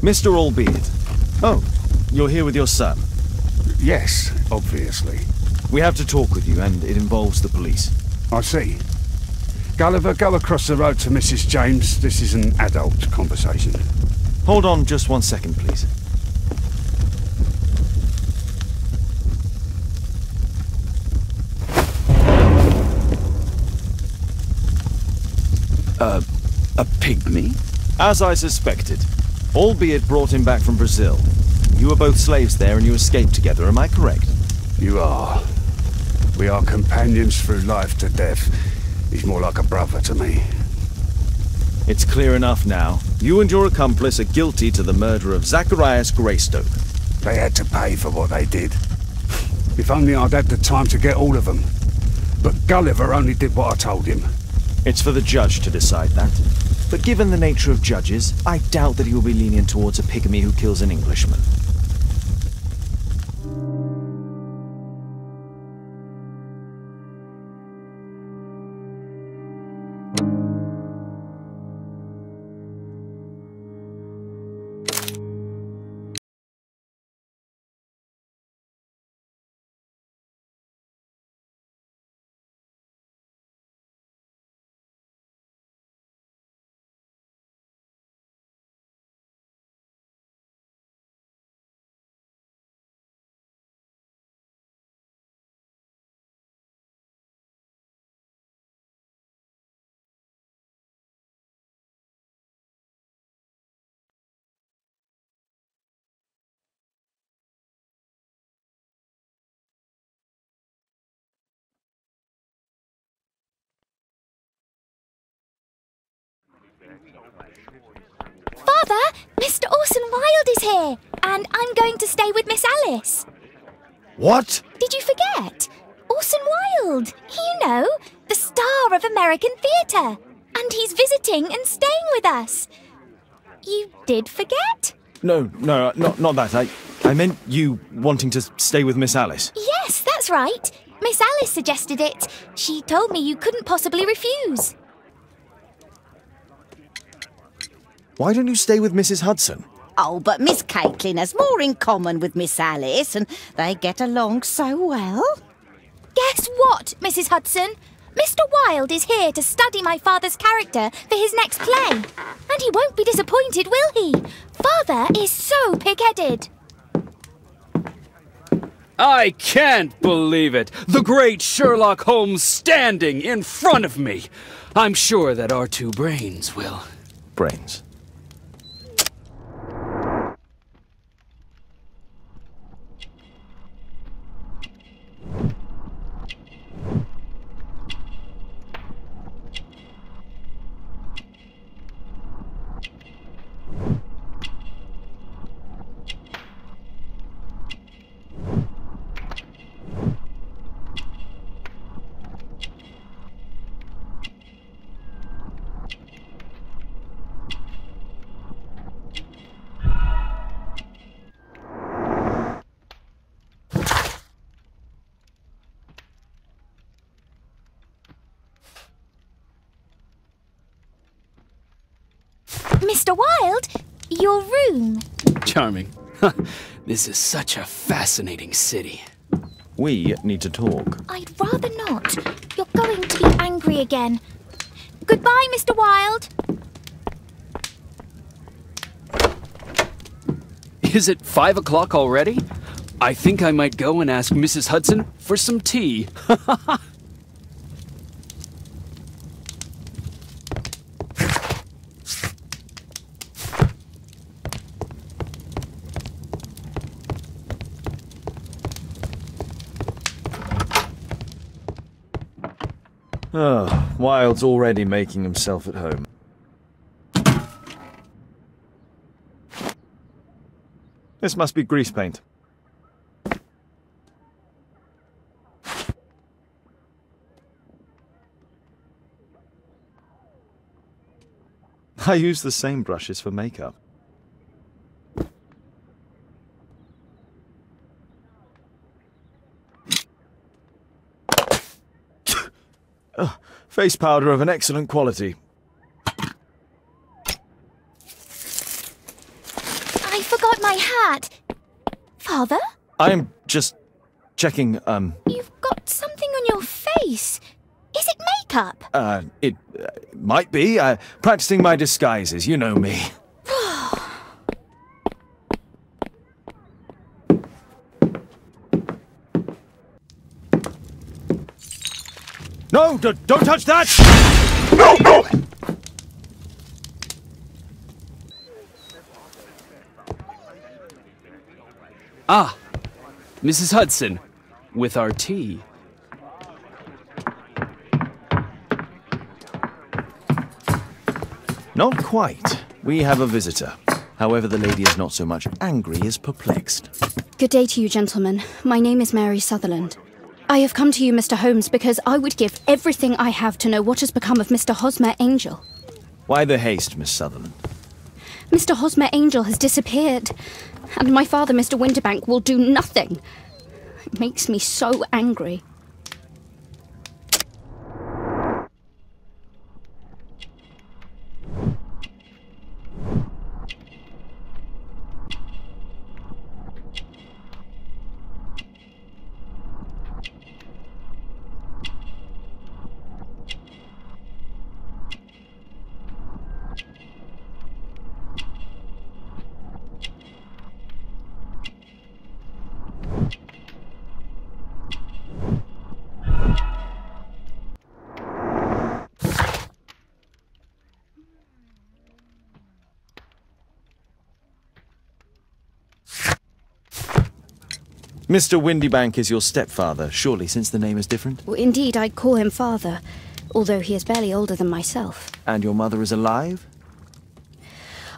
Mr. Albeit. Oh, you're here with your son. Yes, obviously. We have to talk with you, and it involves the police. I see. Gulliver, go across the road to Mrs. James. This is an adult conversation. Hold on just 1 second, please. A pygmy? As I suspected. Albeit brought him back from Brazil. You were both slaves there and you escaped together, am I correct? You are. We are companions through life to death. He's more like a brother to me. It's clear enough now. You and your accomplice are guilty to the murder of Zacharias Greystoke. They had to pay for what they did. If only I'd had the time to get all of them. But Gulliver only did what I told him. It's for the judge to decide that. But given the nature of judges, I doubt that he will be lenient towards a pygmy who kills an Englishman. Father, Mr. Orson Wilde is here, and I'm going to stay with Miss Alice. What? Did you forget? Orson Wilde, you know, the star of American theatre. And he's visiting and staying with us. You did forget? No, not that. I meant you wanting to stay with Miss Alice. Yes, that's right. Miss Alice suggested it. She told me you couldn't possibly refuse. Why don't you stay with Mrs. Hudson? Oh, but Miss Caitlin has more in common with Miss Alice, and they get along so well. Guess what, Mrs. Hudson? Mr. Wilde is here to study my father's character for his next play. And he won't be disappointed, will he? Father is so pig-headed. I can't believe it! The great Sherlock Holmes standing in front of me! I'm sure that our two brains will... Brains. Mr. Wilde, your room. Charming. This is such a fascinating city. We need to talk. I'd rather not. You're going to be angry again. Goodbye, Mr. Wilde. Is it 5 o'clock already? I think I might go and ask Mrs. Hudson for some tea. Oh, Wilde's already making himself at home. This must be grease paint. I use the same brushes for makeup. Face powder of an excellent quality. Father? I'm just checking, You've got something on your face. Is it makeup? it might be. Practicing my disguises, you know me. No, don't touch that! No, no! Ah, Mrs. Hudson, with our tea. Not quite. We have a visitor. However, the lady is not so much angry as perplexed. Good day to you, gentlemen. My name is Mary Sutherland. I have come to you, Mr. Holmes, because I would give everything I have to know what has become of Mr. Hosmer Angel. Why the haste, Miss Sutherland? Mr. Hosmer Angel has disappeared, and my father, Mr. Winterbank, will do nothing. It makes me so angry. Mr. Windybank is your stepfather, surely, since the name is different? Well, indeed, I call him father, although he is barely older than myself. And your mother is alive?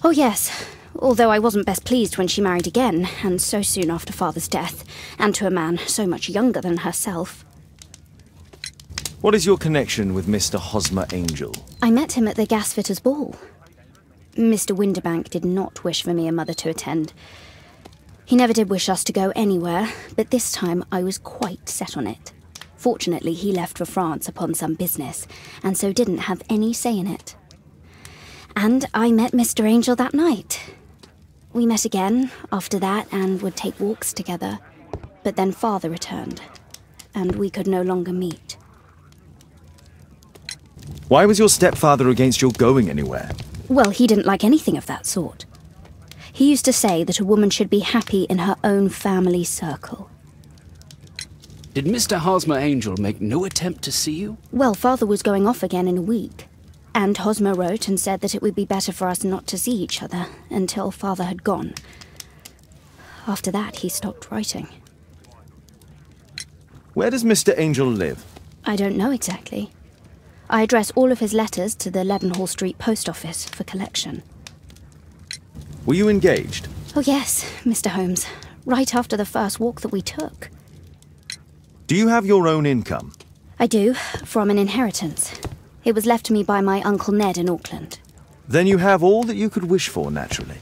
Oh, yes, although I wasn't best pleased when she married again, and so soon after father's death, and to a man so much younger than herself. What is your connection with Mr. Hosmer Angel? I met him at the gasfitter's ball. Mr. Winterbank did not wish for me and mother to attend. He never did wish us to go anywhere, but this time I was quite set on it. Fortunately, he left for France upon some business, and so didn't have any say in it. And I met Mr. Angel that night. We met again after that and would take walks together. But then father returned, and we could no longer meet. Why was your stepfather against your going anywhere? Well, he didn't like anything of that sort. He used to say that a woman should be happy in her own family circle. Did Mr. Hosmer Angel make no attempt to see you? Well, father was going off again in a week. And Hosmer wrote and said that it would be better for us not to see each other until father had gone. After that, he stopped writing. Where does Mr. Angel live? I don't know exactly. I address all of his letters to the Leadenhall Street post office for collection. Were you engaged? Oh yes, Mr. Holmes. Right after the first walk that we took. Do you have your own income? I do, from an inheritance. It was left to me by my Uncle Ned in Auckland. Then you have all that you could wish for, naturally.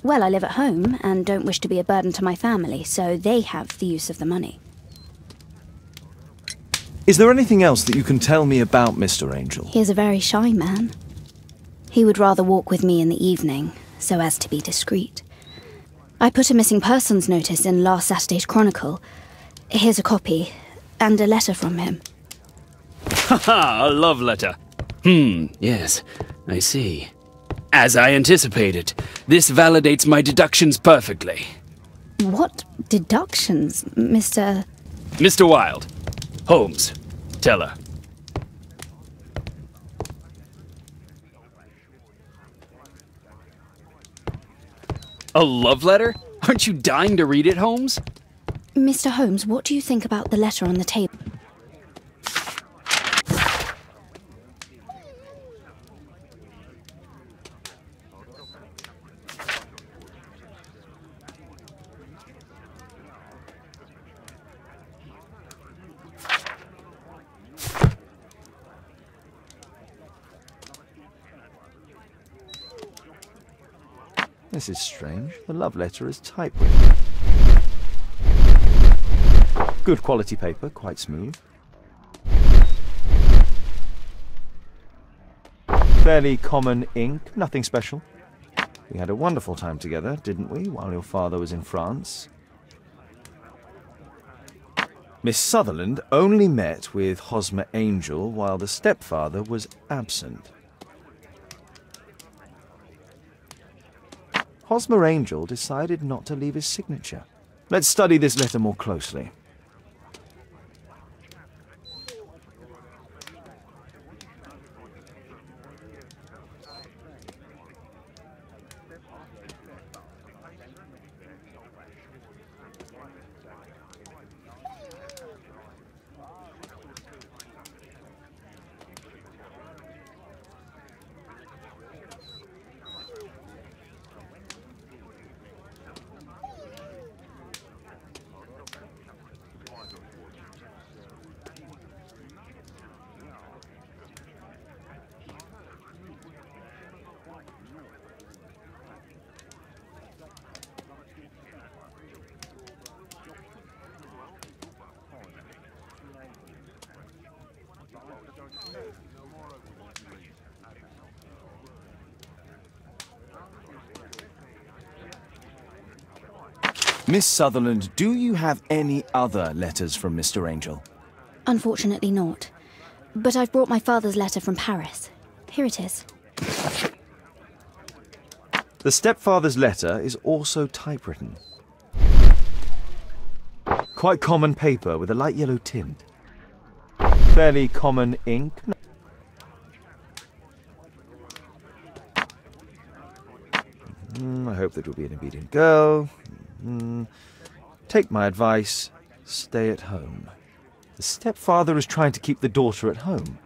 Well, I live at home and don't wish to be a burden to my family, so they have the use of the money. Is there anything else that you can tell me about Mr. Angel? He is a very shy man. He would rather walk with me in the evening, so as to be discreet. I put a missing persons notice in last Saturday's Chronicle. Here's a copy, and a letter from him. Haha, a love letter. Yes, I see. As I anticipated, this validates my deductions perfectly. What deductions, Mr. Mr. Wilde. Holmes, tell her. A love letter? Aren't you dying to read it, Holmes? Mr. Holmes, what do you think about the letter on the table? This is strange. The love letter is typewritten. Good quality paper, quite smooth. Fairly common ink, nothing special. We had a wonderful time together, didn't we, while your father was in France? Miss Sutherland only met with Hosmer Angel while the stepfather was absent. Hosmer Angel decided not to leave his signature. Let's study this letter more closely. Miss Sutherland, do you have any other letters from Mr. Angel? Unfortunately not. But I've brought my father's letter from Paris. Here it is. The stepfather's letter is also typewritten. Quite common paper with a light yellow tint. Fairly common ink. I hope that you'll be an obedient girl. Take my advice. Stay at home. The stepfather is trying to keep the daughter at home.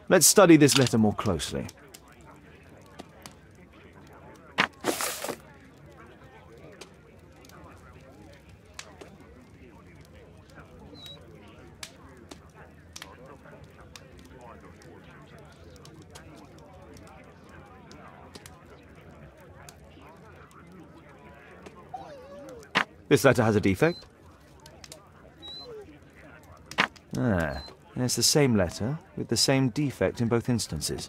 Let's study this letter more closely. This letter has a defect. And it's the same letter with the same defect in both instances.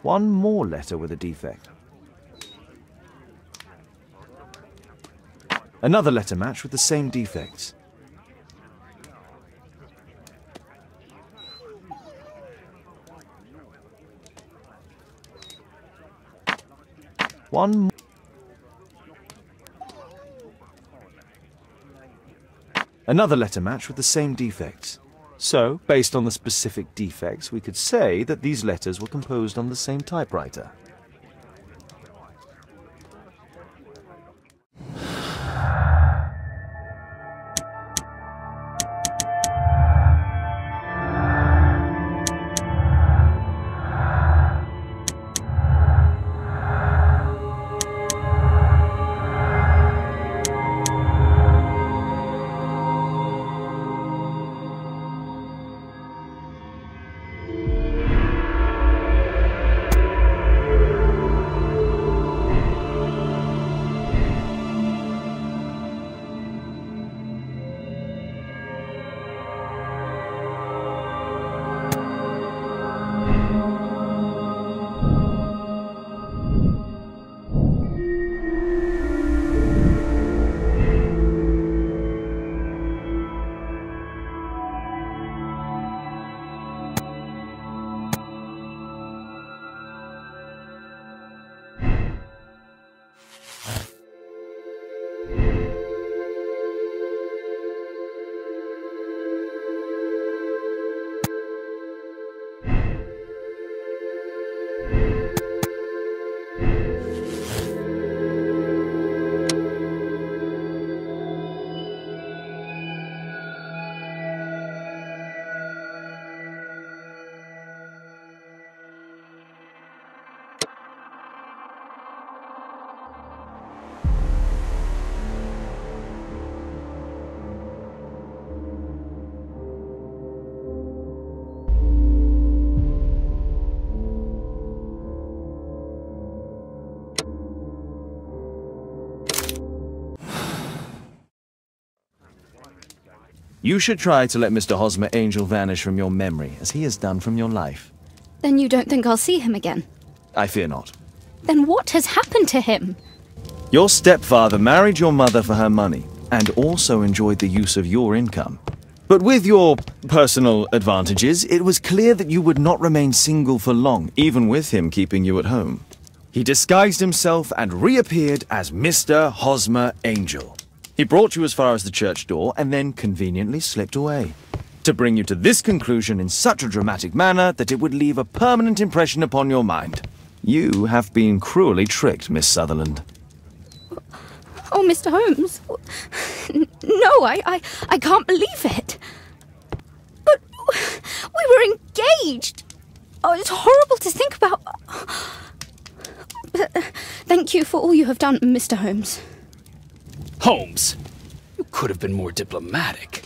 One more letter with a defect. Another letter match with the same defects. One more. Another letter match with the same defects. So, based on the specific defects, we could say that these letters were composed on the same typewriter. You should try to let Mr. Hosmer Angel vanish from your memory, as he has done from your life. Then you don't think I'll see him again? I fear not. Then what has happened to him? Your stepfather married your mother for her money, and also enjoyed the use of your income. But with your personal advantages, it was clear that you would not remain single for long, even with him keeping you at home. He disguised himself and reappeared as Mr. Hosmer Angel. He brought you as far as the church door and then conveniently slipped away, to bring you to this conclusion in such a dramatic manner that it would leave a permanent impression upon your mind. You have been cruelly tricked, Miss Sutherland. Oh, Mr. Holmes. No, I can't believe it. But we were engaged. Oh, it's horrible to think about. But thank you for all you have done, Mr. Holmes. Holmes, you could have been more diplomatic.